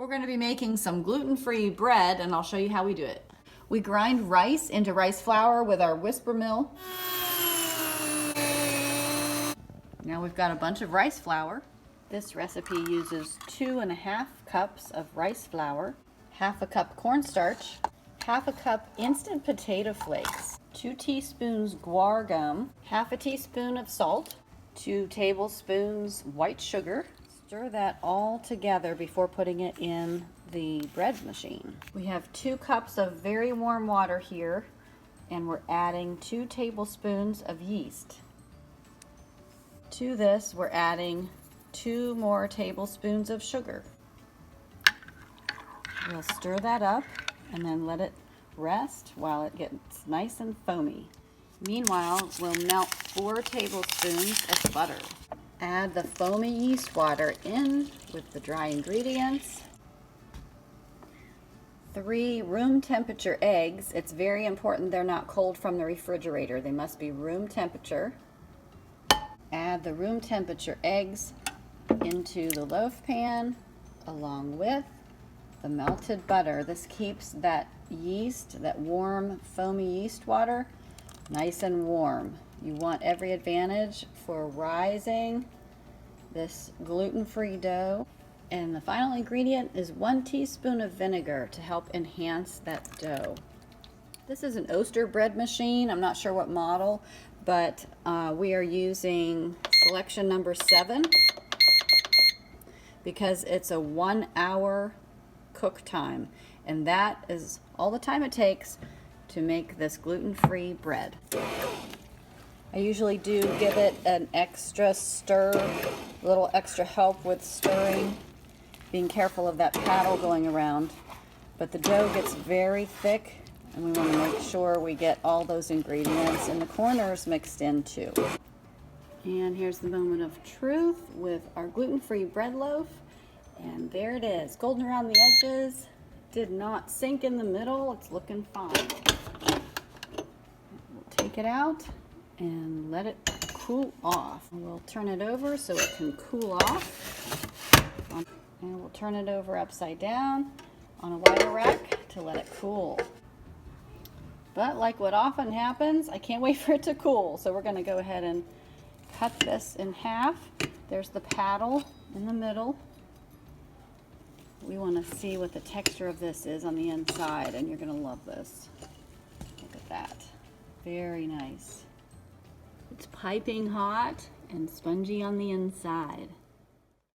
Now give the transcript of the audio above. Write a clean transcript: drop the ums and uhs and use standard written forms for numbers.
We're going to be making some gluten-free bread, and I'll show you how we do it. We grind rice into rice flour with our whisper mill. Now we've got a bunch of rice flour. This recipe uses 2½ cups of rice flour, ½ cup cornstarch, ½ cup instant potato flakes, 2 teaspoons guar gum, ½ teaspoon of salt, 2 tablespoons white sugar. Stir that all together before putting it in the bread machine. We have 2 cups of very warm water here, and we're adding 2 tablespoons of yeast. To this, we're adding 2 more tablespoons of sugar. We'll stir that up and then let it rest while it gets nice and foamy. Meanwhile, we'll melt 4 tablespoons of butter. Add the foamy yeast water in with the dry ingredients. 3 room temperature eggs. It's very important they're not cold from the refrigerator. They must be room temperature. Add the room temperature eggs into the loaf pan along with the melted butter. This keeps that yeast, that warm foamy yeast water, nice and warm. You want every advantage for rising this gluten-free dough. And the final ingredient is 1 teaspoon of vinegar to help enhance that dough. This is an Oster bread machine. I'm not sure what model, but we are using selection number 7 because it's a 1-hour cook time, and that is all the time it takes to make this gluten-free bread. I usually do give it an extra stir, a little extra help with stirring, being careful of that paddle going around. But the dough gets very thick, and we want to make sure we get all those ingredients and the corners mixed in too. And here's the moment of truth with our gluten-free bread loaf. And there it is, golden around the edges, did not sink in the middle, it's looking fine. We'll take it out and let it cool off. We'll turn it over so it can cool off. And we'll turn it over upside down on a wire rack to let it cool. But like what often happens, I can't wait for it to cool. So we're going to go ahead and cut this in half. There's the paddle in the middle. We want to see what the texture of this is on the inside, and you're going to love this. Look at that. Very nice. It's piping hot and spongy on the inside.